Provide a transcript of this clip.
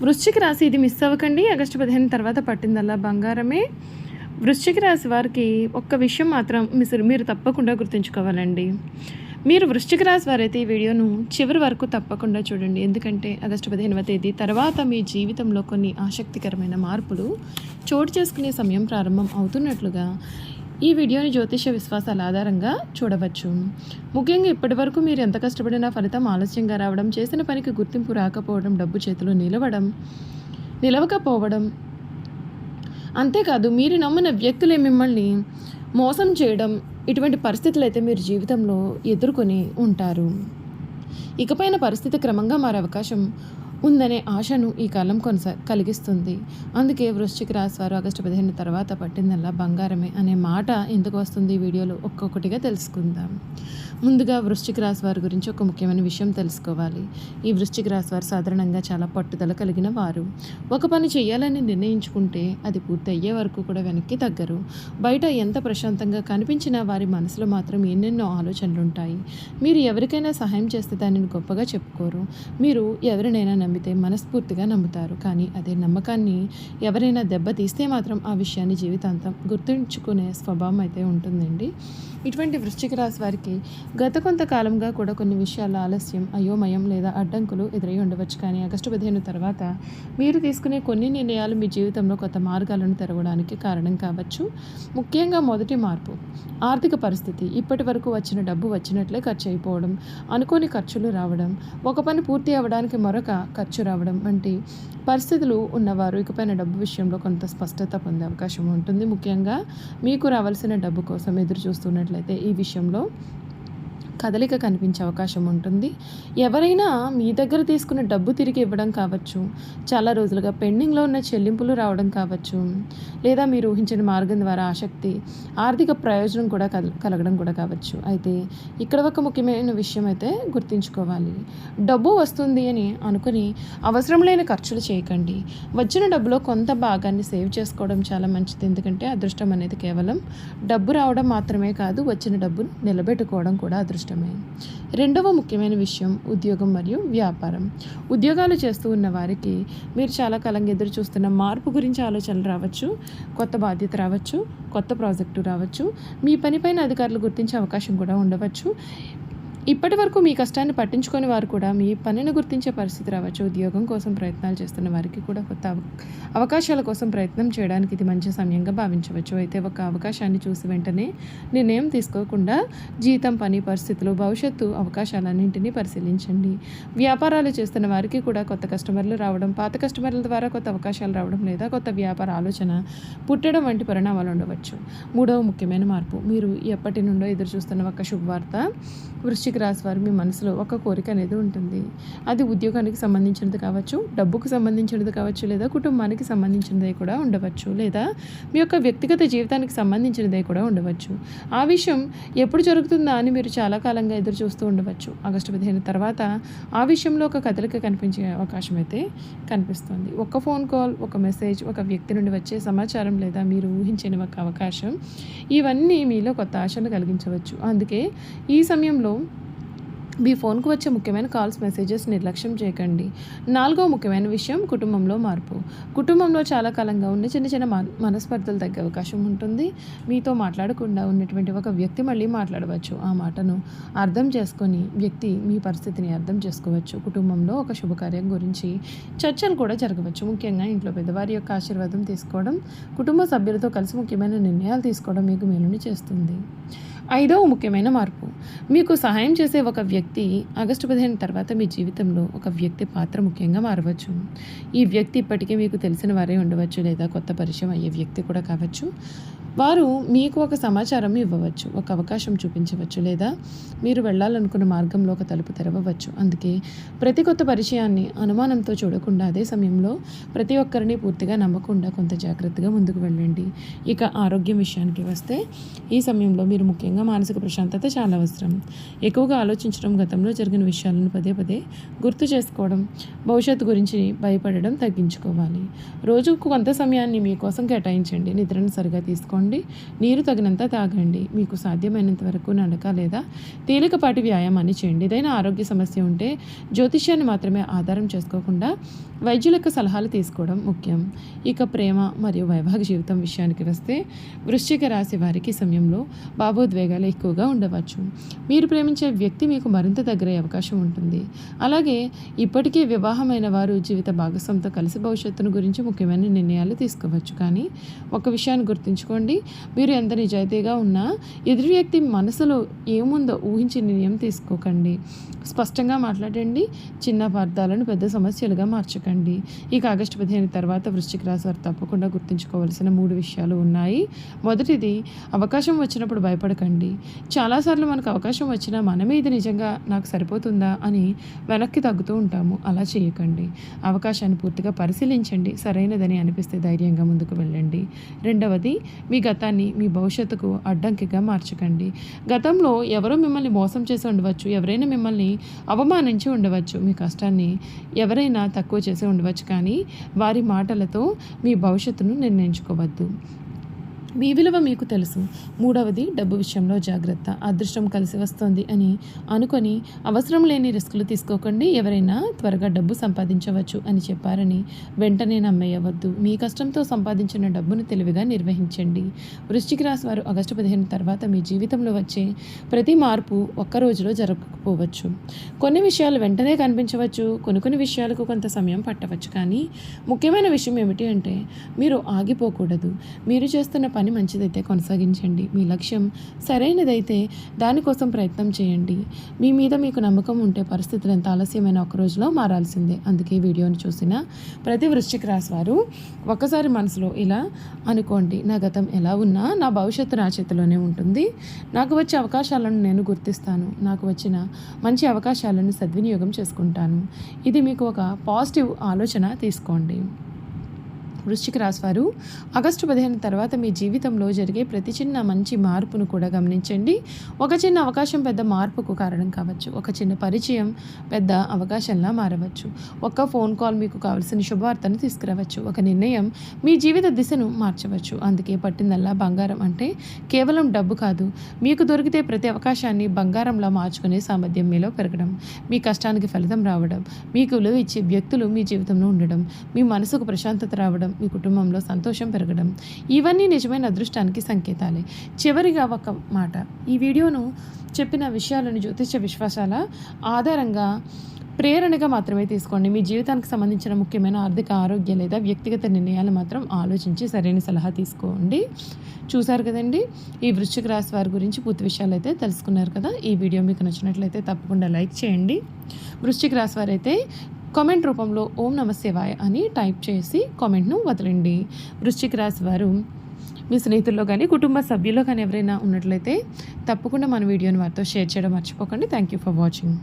వృశ్చిక రాశి ఇది మిస్ అవ్వకండి. ఆగస్టు 15 తర్వాత పట్టిందల్లా బంగారమే. వృశ్చిక రాశి వారికి ఒక్క విషయం మాత్రం మీరు తప్పకుండా గుర్తుంచుకోవాలండి. మీరు వృశ్చిక రాశి వారైతే ఈ వీడియోను చివరి వరకు తప్పకుండా చూడండి. ఎందుకంటే ఆగస్టు 15వ తేదీ తర్వాత మీ జీవితంలో కొన్ని ఆసక్తికరమైన మార్పులు చోటు చేసుకునే సమయం ప్రారంభం అవుతున్నట్లుగా ఈ వీడియోని జ్యోతిష విశ్వాసాల ఆధారంగా చూడవచ్చు. ముఖ్యంగా ఇప్పటి వరకు మీరు ఎంత కష్టపడినా ఫలితం ఆలస్యంగా రావడం, చేసిన పనికి గుర్తింపు రాకపోవడం, డబ్బు చేతిలో నిలవకపోవడం, అంతేకాదు మీరు నమ్మిన వ్యక్తులే మిమ్మల్ని మోసం చేయడం, ఇటువంటి పరిస్థితులు అయితే మీరు జీవితంలో ఎదుర్కొని ఉంటారు. ఇకపైన పరిస్థితి క్రమంగా మారే అవకాశం ఉందనే ఆశను ఈ కాలం కలిగిస్తుంది. అందుకే వృశ్చిక రాశి వారు ఆగస్టు 15 తర్వాత పట్టిందల్లా బంగారమే అనే మాట ఎందుకు వస్తుంది ఈ వీడియోలో ఒక్కొక్కటిగా తెలుసుకుందాం. ముందుగా వృశ్చిక రాశి వారి గురించి ఒక ముఖ్యమైన విషయం తెలుసుకోవాలి. ఈ వృశ్చిక రాశి వారు సాధారణంగా చాలా పట్టుదల కలిగిన వారు. ఒక పని చేయాలని నిర్ణయించుకుంటే అది పూర్తి అయ్యే వరకు కూడా వెనక్కి తగ్గరు. బయట ఎంత ప్రశాంతంగా కనిపించినా వారి మనసులో మాత్రం ఎన్నెన్నో ఆలోచనలు ఉంటాయి. మీరు ఎవరికైనా సహాయం చేస్తే దానిని గొప్పగా చెప్పుకోరు. మీరు ఎవరినైనా నమ్మితే మనస్ఫూర్తిగా నమ్ముతారు. కానీ అదే నమ్మకాన్ని ఎవరైనా దెబ్బతీస్తే మాత్రం ఆ విషయాన్ని జీవితాంతం గుర్తుంచుకునే స్వభావం అయితే ఉంటుందండి. ఇటువంటి వృశ్చిక రాశి వారికి గత కొంతకాలంగా కూడా కొన్ని విషయాల ఆలస్యం, అయోమయం లేదా అడ్డంకులు ఎదురై ఉండవచ్చు. కానీ ఆగస్టు 15 తర్వాత మీరు తీసుకునే కొన్ని నిర్ణయాలు మీ జీవితంలో కొత్త మార్గాలను తెరవడానికి కారణం కావచ్చు. ముఖ్యంగా మొదటి మార్పు ఆర్థిక పరిస్థితి. ఇప్పటి వరకు వచ్చిన డబ్బు వచ్చినట్లే ఖర్చు అయిపోవడం, అనుకోని ఖర్చులు రావడం, ఒక పని పూర్తి అవ్వడానికి మరొక ఖర్చు రావడం వంటి పరిస్థితులు ఉన్నవారు ఇకపైన డబ్బు విషయంలో కొంత స్పష్టత పొందే అవకాశం ఉంటుంది. ముఖ్యంగా మీకు రావాల్సిన డబ్బు కోసం ఎదురు చూస్తున్నట్లయితే ఈ విషయంలో కదలిక కనిపించే అవకాశం ఉంటుంది. ఎవరైనా మీ దగ్గర తీసుకున్న డబ్బు తిరిగి ఇవ్వడం కావచ్చు, చాలా రోజులుగా పెండింగ్లో ఉన్న చెల్లింపులు రావడం కావచ్చు, లేదా మీరు ఊహించిన మార్గం ద్వారా ఆర్థిక ప్రయోజనం కూడా కలగడం కూడా కావచ్చు. అయితే ఇక్కడ ఒక ముఖ్యమైన విషయం అయితే గుర్తుంచుకోవాలి. డబ్బు వస్తుంది అని అనుకుని అవసరం లేని ఖర్చులు చేయకండి. వచ్చిన డబ్బులో కొంత భాగాన్ని సేవ్ చేసుకోవడం చాలా మంచిది. ఎందుకంటే అదృష్టం అనేది కేవలం డబ్బు రావడం మాత్రమే కాదు, వచ్చిన డబ్బును నిలబెట్టుకోవడం కూడా అదృష్టం. రెండవ ముఖ్యమైన విషయం ఉద్యోగం మరియు వ్యాపారం. ఉద్యోగాలు చేస్తూ ఉన్న వారికి మీరు చాలా కాలంగా ఎదురు చూస్తున్న మార్పు గురించి ఆలోచనలు రావచ్చు, కొత్త బాధ్యత రావచ్చు, కొత్త ప్రాజెక్టు రావచ్చు, మీ పనిపైన అధికారులు గుర్తించే అవకాశం కూడా ఉండవచ్చు. ఇప్పటి వరకు మీ కష్టాన్ని పట్టించుకొని వారు కూడా మీ పనిని గుర్తించే పరిస్థితి రావచ్చు. ఉద్యోగం కోసం ప్రయత్నాలు చేస్తున్న వారికి కూడా కొత్త అవకాశాల కోసం ప్రయత్నం చేయడానికి ఇది మంచి సమయంగా భావించవచ్చు. అయితే ఒక అవకాశాన్ని చూసి వెంటనే నిర్ణయం తీసుకోకుండా జీతం, పని పరిస్థితులు, భవిష్యత్తు అవకాశాలన్నింటినీ పరిశీలించండి. వ్యాపారాలు చేస్తున్న వారికి కూడా కొత్త కస్టమర్లు రావడం, పాత కస్టమర్ల ద్వారా కొత్త అవకాశాలు రావడం లేదా కొత్త వ్యాపార ఆలోచన పుట్టడం వంటి పరిణామాలు ఉండవచ్చు. మూడవ ముఖ్యమైన మార్పు మీరు ఎప్పటి నుండో ఎదురు చూస్తున్న ఒక శుభవార్త. వృశ్చిక రాశి వారు మీ మనసులో ఒక కోరిక అనేది ఉంటుంది. అది ఉద్యోగానికి సంబంధించినది కావచ్చు, డబ్బుకు సంబంధించినది కావచ్చు, లేదా కుటుంబానికి సంబంధించినదే కూడా ఉండవచ్చు, లేదా మీ యొక్క వ్యక్తిగత జీవితానికి సంబంధించినదే కూడా ఉండవచ్చు. ఆ విషయం ఎప్పుడు జరుగుతుందా అని మీరు చాలా కాలంగా ఎదురు చూస్తూ ఉండవచ్చు. ఆగస్టు 15 తర్వాత ఆ విషయంలో ఒక కదలిక కనిపించే అవకాశం అయితే కనిపిస్తుంది. ఒక ఫోన్ కాల్, ఒక మెసేజ్, ఒక వ్యక్తి నుండి వచ్చే సమాచారం లేదా మీరు ఊహించని ఒక అవకాశం, ఇవన్నీ మీలో కొత్త ఆశను కలిగించవచ్చు. అందుకే ఈ సమయంలో మీ ఫోన్కు వచ్చే ముఖ్యమైన కాల్స్, మెసేజెస్ నిర్లక్ష్యం చేయకండి. నాలుగో ముఖ్యమైన విషయం కుటుంబంలో మార్పు. కుటుంబంలో చాలా కాలంగా ఉన్న చిన్న చిన్న మనస్పర్ధలు తగ్గే అవకాశం ఉంటుంది. మీతో మాట్లాడకుండా ఉన్నటువంటి ఒక వ్యక్తి మళ్ళీ మాట్లాడవచ్చు. ఆ మాటను అర్థం చేసుకొని వ్యక్తి మీ పరిస్థితిని అర్థం చేసుకోవచ్చు. కుటుంబంలో ఒక శుభకార్యం గురించి చర్చలు కూడా జరగవచ్చు. ముఖ్యంగా ఇంట్లో పెద్దవారి యొక్క ఆశీర్వాదం తీసుకోవడం, కుటుంబ సభ్యులతో కలిసి ముఖ్యమైన నిర్ణయాలు తీసుకోవడం మీకు మేలుని చేస్తుంది. ఐదవ ముఖ్యమైన మార్పు మీకు సహాయం చేసే ఒక వ్యక్తి ఆగస్టు 15 తర్వాత మీ జీవితంలో ఒక వ్యక్తి పాత్ర ముఖ్యంగా మారవచ్చు. ఈ వ్యక్తి ఇప్పటికే మీకు తెలిసిన వారే ఉండవచ్చు, లేదా కొత్త పరిచయం అయ్యే వ్యక్తి కూడా కావచ్చు. వారు మీకు ఒక సమాచారం ఇవ్వవచ్చు, ఒక అవకాశం చూపించవచ్చు, లేదా మీరు వెళ్ళాలనుకున్న మార్గంలో ఒక తలుపు తెరవవచ్చు. అందుకే ప్రతి కొత్త పరిచయాన్ని అనుమానంతో చూడకుండా, అదే సమయంలో ప్రతి ఒక్కరిని పూర్తిగా నమ్మకుండా కొంత జాగ్రత్తగా ముందుకు వెళ్ళండి. ఇక ఆరోగ్యం విషయానికి వస్తే ఈ సమయంలో మీరు ముఖ్యంగా మానసిక ప్రశాంతత చాలా అవసరం. ఎక్కువగా ఆలోచించడం, గతంలో జరిగిన విషయాలను పదే పదే గుర్తు చేసుకోవడం, భవిష్యత్తు గురించి భయపడడం తగ్గించుకోవాలి. రోజుకు కొంత సమయాన్ని మీకోసం కేటాయించండి. నిద్రను సరిగా తీసుకోండి, తీసుకోండి. నీరు తగినంత తాగండి. మీకు సాధ్యమైనంత వరకు నడక లేదా తేలికపాటి వ్యాయామాన్ని చేయండి. ఏదైనా ఆరోగ్య సమస్య ఉంటే జ్యోతిష్యాన్ని మాత్రమే ఆధారం చేసుకోకుండా వైద్యుల యొక్క సలహాలు తీసుకోవడం ముఖ్యం. ఇక ప్రేమ మరియు వైవాహిక జీవితం విషయానికి వస్తే వృశ్చిక రాశి వారికి సమయంలో భావోద్వేగాలు ఎక్కువగా ఉండవచ్చు. మీరు ప్రేమించే వ్యక్తి మీకు మరింత దగ్గరయ్యే అవకాశం ఉంటుంది. అలాగే ఇప్పటికే వివాహమైన వారు జీవిత భాగస్వామితో కలిసి భవిష్యత్తును గురించి ముఖ్యమైన నిర్ణయాలు తీసుకోవచ్చు. కానీ ఒక విషయాన్ని గుర్తుంచుకోండి, మీరు ఎంత నిజాయితీగా ఉన్నా ఎదురు వ్యక్తి మనసులో ఏముందో ఊహించి నిర్ణయం తీసుకోకండి. స్పష్టంగా మాట్లాడండి. చిన్న అపార్థాలను పెద్ద సమస్యలుగా మార్చకండి. ఇక ఆగస్టు 15 తర్వాత వృశ్చిక రాశి వారు తప్పకుండా గుర్తుంచుకోవాల్సిన 3 విషయాలు ఉన్నాయి. మొదటిది, అవకాశం వచ్చినప్పుడు భయపడకండి. చాలాసార్లు మనకు అవకాశం వచ్చినా మనమే ఇది నిజంగా నాకు సరిపోతుందా అని వెనక్కి తగ్గుతూ ఉంటాము. అలా చేయకండి. అవకాశాన్ని పూర్తిగా పరిశీలించండి. సరైనదని అనిపిస్తే ధైర్యంగా ముందుకు వెళ్ళండి. రెండవది, మీ గతాన్ని మీ భవిష్యత్తుకు అడ్డంకిగా మార్చకండి. గతంలో ఎవరో మిమ్మల్ని మోసం చేసి ఉండవచ్చు, ఎవరైనా మిమ్మల్ని అవమానించి ఉండవచ్చు, మీ కష్టాన్ని ఎవరైనా తక్కువ చేసి ఉండవచ్చు. కానీ వారి మాటలతో మీ భవిష్యత్తును నిర్ణయించుకోవద్దు. మీ విలువ మీకు తెలుసు. మూడవది, డబ్బు విషయంలో జాగ్రత్త. అదృష్టం కలిసి వస్తుంది అని అనుకొని అవసరం లేని రిస్కులు తీసుకోకండి. ఎవరైనా త్వరగా డబ్బు సంపాదించవచ్చు అని చెప్పారని వెంటనే నమ్మేయవద్దు. మీ కష్టంతో సంపాదించిన డబ్బును తెలివిగా నిర్వహించండి. వృశ్చిక రాశి వారు ఆగస్టు 15 తర్వాత మీ జీవితంలో వచ్చే ప్రతి మార్పు ఒక్క రోజులో జరగకపోవచ్చు. కొన్ని విషయాలు వెంటనే కనిపించవచ్చు, కొన్ని విషయాలకు కొంత సమయం పట్టవచ్చు. కానీ ముఖ్యమైన విషయం ఏమిటి అంటే మీరు ఆగిపోకూడదు. మీరు చేస్తున్న పని మంచిదైతే కొనసాగించండి. మీ లక్ష్యం సరైనదైతే దానికోసం ప్రయత్నం చేయండి. మీ మీద మీకు నమ్మకం ఉంటే పరిస్థితులు ఎంత ఆలస్యమైన ఒక రోజులో మారాల్సిందే. అందుకే వీడియోని చూసిన ప్రతి వృశ్చిక రాశి వారు ఒక్కసారి మనసులో ఇలా అనుకోండి, నా గతం ఎలా ఉన్నా నా భవిష్యత్తు నా చేతిలోనే ఉంటుంది. నాకు వచ్చే అవకాశాలను నేను గుర్తిస్తాను. నాకు వచ్చిన మంచి అవకాశాలను సద్వినియోగం చేసుకుంటాను. ఇది మీకు ఒక పాజిటివ్ ఆలోచన తీసుకోండి. వృశ్చిక రాశి వారు ఆగస్టు 15 తర్వాత మీ జీవితంలో జరిగే ప్రతి చిన్న మంచి మార్పును కూడా గమనించండి. ఒక చిన్న అవకాశం పెద్ద మార్పుకు కారణం కావచ్చు. ఒక చిన్న పరిచయం పెద్ద అవకాశంలా మారవచ్చు. ఒక ఫోన్ కాల్ మీకు కావాల్సిన శుభవార్తను తీసుకురావచ్చు. ఒక నిర్ణయం మీ జీవిత దిశను మార్చవచ్చు. అందుకే పట్టిందల్లా బంగారం అంటే కేవలం డబ్బు కాదు, మీకు దొరికితే ప్రతి అవకాశాన్ని బంగారంలా మార్చుకునే సామర్థ్యం మీలో పెరగడం, మీ కష్టానికి ఫలితం రావడం, మీకు విలువ ఇచ్చే వ్యక్తులు మీ జీవితంలో ఉండడం, మీ మనసుకు ప్రశాంతత రావడం, మీ కుటుంబంలో సంతోషం పెరగడం, ఇవన్నీ నిజమైన అదృష్టానికి సంకేతాలే. చివరిగా ఒక మాట, ఈ వీడియోను చెప్పిన విషయాలను జ్యోతిష విశ్వాసాల ఆధారంగా ప్రేరణగా మాత్రమే తీసుకోండి. మీ జీవితానికి సంబంధించిన ముఖ్యమైన ఆర్థిక, ఆరోగ్య లేదా వ్యక్తిగత నిర్ణయాలు మాత్రం ఆలోచించి సరైన సలహా తీసుకోండి. చూసారు కదండి, ఈ వృశ్చిక రాశి వారి గురించి పూర్తి విషయాలు అయితే తెలుసుకున్నారు కదా. ఈ వీడియో మీకు నచ్చినట్లయితే తప్పకుండా లైక్ చేయండి. వృశ్చిక రాశి వారు అయితే కామెంట్ రూపంలో ఓం నమ శివాయ అని టైప్ చేసి కామెంట్ను వదలండి. వృశ్చిక రాశి వారు మీ స్నేహితుల్లో కానీ కుటుంబ సభ్యుల్లో కానీ ఎవరైనా ఉన్నట్లయితే తప్పకుండా మన వీడియోని వారితో షేర్ చేయడం మర్చిపోకండి. Thank you for watching.